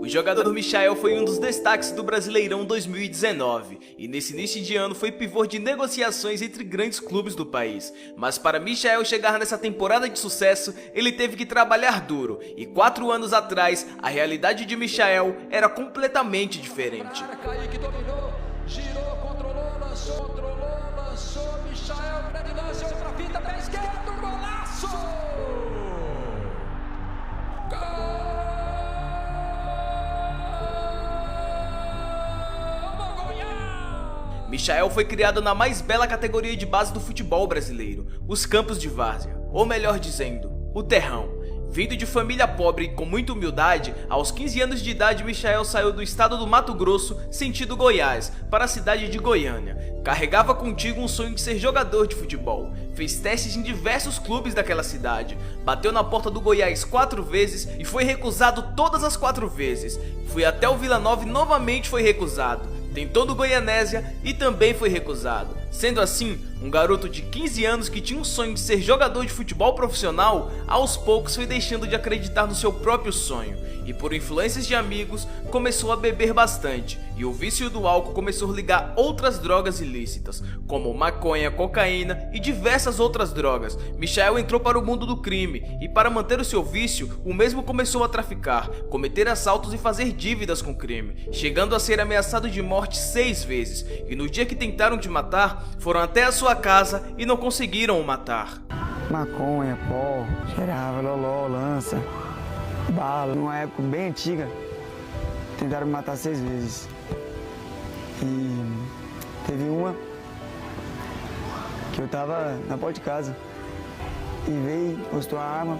O jogador Michael foi um dos destaques do Brasileirão 2019 e nesse início de ano foi pivô de negociações entre grandes clubes do país. Mas para Michael chegar nessa temporada de sucesso, ele teve que trabalhar duro e 4 anos atrás, a realidade de Michael era completamente diferente. Kaique dominou, girou, controlou, lançou, Michael, grande lance, outra fita, pé esquerdo, golaço! Michael foi criado na mais bela categoria de base do futebol brasileiro, os campos de várzea, ou melhor dizendo, o terrão. Vindo de família pobre e com muita humildade, aos 15 anos de idade Michael saiu do estado do Mato Grosso, sentido Goiás, para a cidade de Goiânia. Carregava contigo um sonho de ser jogador de futebol. Fez testes em diversos clubes daquela cidade. Bateu na porta do Goiás 4 vezes e foi recusado todas as 4 vezes. Foi até o Vila Nova e novamente foi recusado. Tentou no Goianésia e também foi recusado. Sendo assim, um garoto de 15 anos que tinha um sonho de ser jogador de futebol profissional, aos poucos foi deixando de acreditar no seu próprio sonho e por influências de amigos começou a beber bastante e o vício do álcool começou a ligar outras drogas ilícitas, como maconha, cocaína e diversas outras drogas. Michael entrou para o mundo do crime e para manter o seu vício, o mesmo começou a traficar, cometer assaltos e fazer dívidas com crime, chegando a ser ameaçado de morte 6 vezes e no dia que tentaram te matar, foram até a sua casa e não conseguiram o matar. Maconha, pó, cheirava, loló, lança, bala. Numa época bem antiga, tentaram me matar 6 vezes. E teve uma que eu tava na porta de casa e veio, mostrou a arma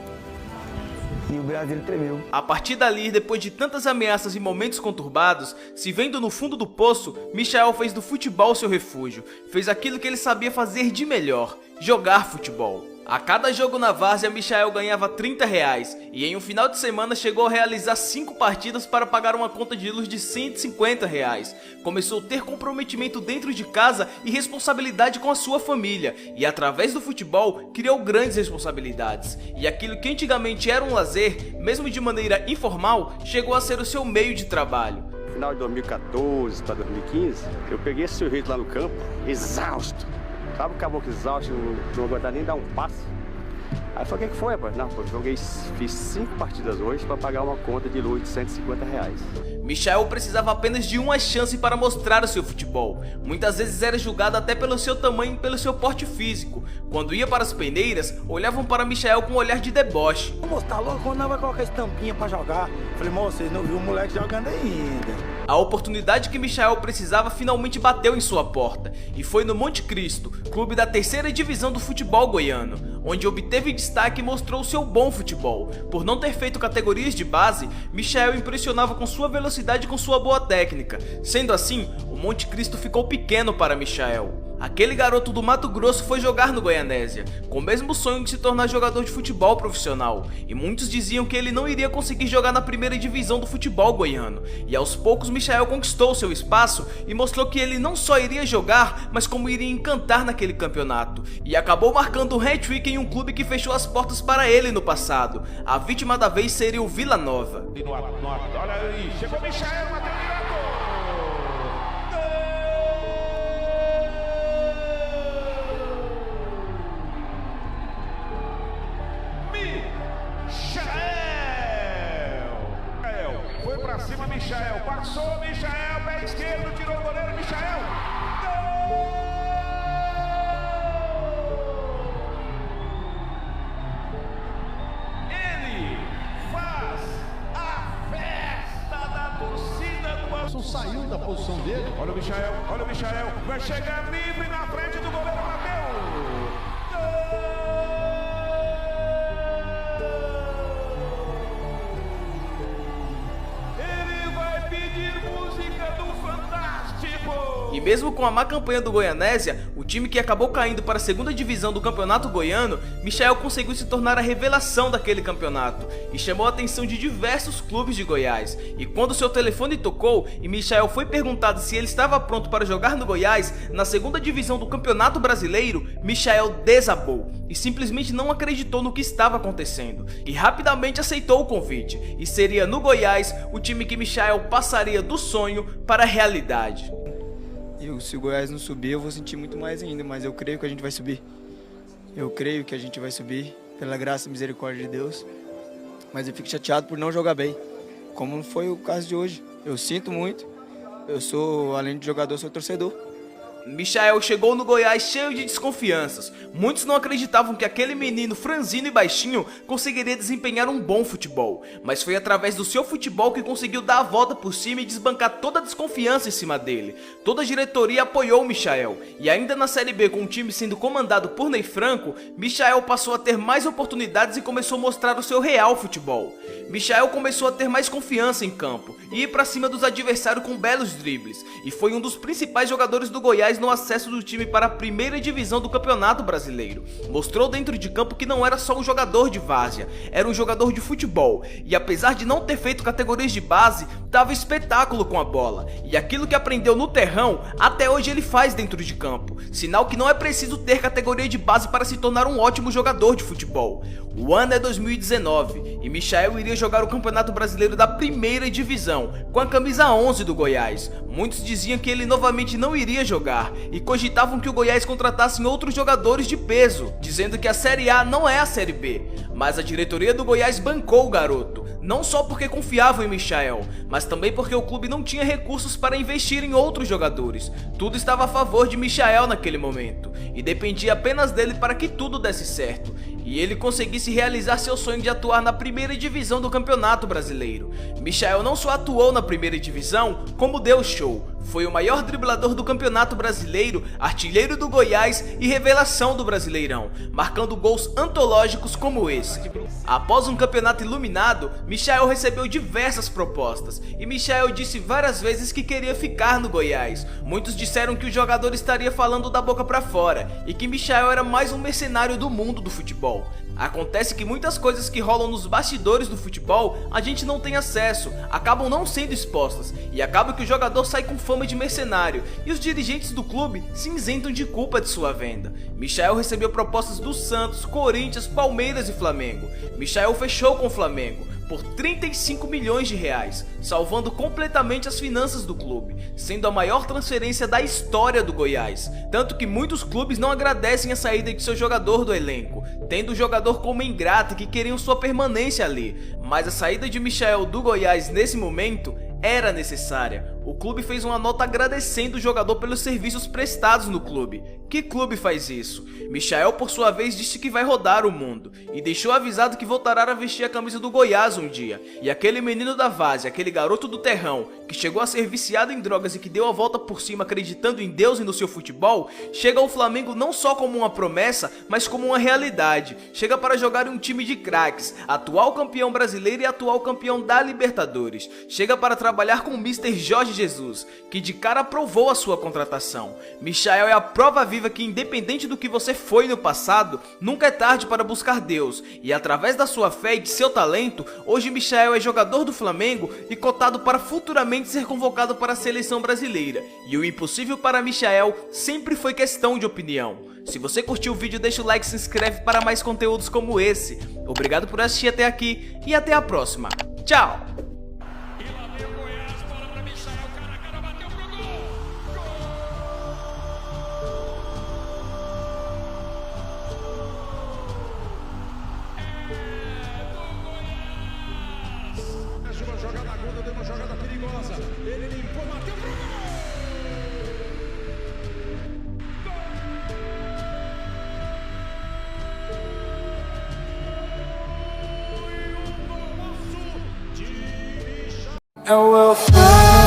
e o braço dele tremeu. A partir dali, depois de tantas ameaças e momentos conturbados, se vendo no fundo do poço, Michael fez do futebol seu refúgio. Fez aquilo que ele sabia fazer de melhor, jogar futebol. A cada jogo na várzea, Michael ganhava R$30 e em um final de semana chegou a realizar 5 partidas para pagar uma conta de luz de R$150. Começou a ter comprometimento dentro de casa e responsabilidade com a sua família e através do futebol criou grandes responsabilidades. E aquilo que antigamente era um lazer, mesmo de maneira informal, chegou a ser o seu meio de trabalho. No final de 2014 para 2015, eu peguei esse sujeito lá no campo, exausto. Sabe o caboclo exausto, não aguentar nem dar um passo? Aí eu falei, o que foi, rapaz? Não, eu fiz 5 partidas hoje para pagar uma conta de luz de R$150. Michael precisava apenas de uma chance para mostrar o seu futebol. Muitas vezes era julgado até pelo seu tamanho e pelo seu porte físico. Quando ia para as peneiras, olhavam para Michael com um olhar de deboche. Moço, tá louco? Quando não vai colocar estampinha para jogar? Falei, moço, vocês não viram o moleque jogando ainda. A oportunidade que Michael precisava finalmente bateu em sua porta, e foi no Monte Cristo, clube da 3ª divisão do futebol goiano, onde obteve destaque e mostrou seu bom futebol. Por não ter feito categorias de base, Michael impressionava com sua velocidade e com sua boa técnica. Sendo assim, o Monte Cristo ficou pequeno para Michael. Aquele garoto do Mato Grosso foi jogar no Goianésia, com o mesmo sonho de se tornar jogador de futebol profissional, e muitos diziam que ele não iria conseguir jogar na 1ª divisão do futebol goiano, e aos poucos Michael conquistou seu espaço e mostrou que ele não só iria jogar, mas como iria encantar naquele campeonato, e acabou marcando um hat-trick em um clube que fechou as portas para ele no passado. A vítima da vez seria o Vila Nova. Olha aí, chegou Michael, bateu direto! Foi pra cima Michael, passou Michael, pé esquerdo, tirou o goleiro Michael. Gol! Ele faz a festa da torcida do Açu. Saiu da posição dele. Olha o Michael, vai chegar livre na frente do goleiro, bateu. Gol! Música do Fantástico! E mesmo com a má campanha do Goianésia, o time que acabou caindo para a segunda divisão do campeonato goiano, Michael conseguiu se tornar a revelação daquele campeonato e chamou a atenção de diversos clubes de Goiás. E quando seu telefone tocou e Michael foi perguntado se ele estava pronto para jogar no Goiás, na segunda divisão do campeonato brasileiro, Michael desabou e simplesmente não acreditou no que estava acontecendo e rapidamente aceitou o convite, e seria no Goiás o time que Michael passaria do sonho para a realidade. Se o Goiás não subir, eu vou sentir muito mais ainda, mas eu creio que a gente vai subir. Eu creio que a gente vai subir, pela graça e misericórdia de Deus. Mas eu fico chateado por não jogar bem, como não foi o caso de hoje. Eu sinto muito, eu sou, além de jogador, sou torcedor. Michael chegou no Goiás cheio de desconfianças. Muitos não acreditavam que aquele menino franzino e baixinho conseguiria desempenhar um bom futebol, mas foi através do seu futebol que conseguiu dar a volta por cima e desbancar toda a desconfiança em cima dele. Toda a diretoria apoiou o Michael, e ainda na Série B, com o time sendo comandado por Ney Franco, Michael passou a ter mais oportunidades e começou a mostrar o seu real futebol. Michael começou a ter mais confiança em campo e ir pra cima dos adversários com belos dribles, e foi um dos principais jogadores do Goiás no acesso do time para a primeira divisão do Campeonato Brasileiro. Mostrou dentro de campo que não era só um jogador de várzea, era um jogador de futebol, e apesar de não ter feito categorias de base, dava espetáculo com a bola, e aquilo que aprendeu no terrão, até hoje ele faz dentro de campo, sinal que não é preciso ter categoria de base para se tornar um ótimo jogador de futebol. O ano é 2019, e Michael iria jogar o Campeonato Brasileiro da primeira divisão, com a camisa 11 do Goiás. Muitos diziam que ele novamente não iria jogar, e cogitavam que o Goiás contratasse outros jogadores de peso, dizendo que a Série A não é a Série B. Mas a diretoria do Goiás bancou o garoto, não só porque confiavam em Michael, mas também porque o clube não tinha recursos para investir em outros jogadores. Tudo estava a favor de Michael naquele momento, e dependia apenas dele para que tudo desse certo, e ele conseguisse realizar seu sonho de atuar na primeira divisão do Campeonato Brasileiro. Michael não só atuou na primeira divisão, como deu show. Foi o maior driblador do Campeonato Brasileiro, artilheiro do Goiás e revelação do Brasileirão, marcando gols antológicos como esse. Após um campeonato iluminado, Michael recebeu diversas propostas, e Michael disse várias vezes que queria ficar no Goiás. Muitos disseram que o jogador estaria falando da boca pra fora, e que Michael era mais um mercenário do mundo do futebol. Acontece que muitas coisas que rolam nos bastidores do futebol a gente não tem acesso, acabam não sendo expostas, e acaba que o jogador sai com fama de mercenário, e os dirigentes do clube se isentam de culpa de sua venda. Michael recebeu propostas do Santos, Corinthians, Palmeiras e Flamengo. Michael fechou com o Flamengo por 35 milhões de reais, salvando completamente as finanças do clube, sendo a maior transferência da história do Goiás, tanto que muitos clubes não agradecem a saída de seu jogador do elenco, tendo o jogador como ingrato que queriam sua permanência ali, mas a saída de Michael do Goiás nesse momento era necessária. O clube fez uma nota agradecendo o jogador pelos serviços prestados no clube. Que clube faz isso? Michael, por sua vez, disse que vai rodar o mundo e deixou avisado que voltará a vestir a camisa do Goiás um dia. E aquele menino da várzea, aquele garoto do terrão, que chegou a ser viciado em drogas e que deu a volta por cima acreditando em Deus e no seu futebol, chega ao Flamengo não só como uma promessa, mas como uma realidade. Chega para jogar em um time de craques, atual campeão brasileiro e atual campeão da Libertadores. Chega para trabalhar com o Mr. Jorge Jesus, que de cara aprovou a sua contratação. Michael é a prova viva que, independente do que você foi no passado, nunca é tarde para buscar Deus, e através da sua fé e de seu talento, hoje Michael é jogador do Flamengo e cotado para futuramente ser convocado para a seleção brasileira. E o impossível para Michael sempre foi questão de opinião. Se você curtiu o vídeo, deixa o like e se inscreve para mais conteúdos como esse. Obrigado por assistir até aqui e até a próxima. Tchau! Uma jogada aguda, deu uma jogada perigosa. Ele limpou, bateu pro gol! And we'll fly.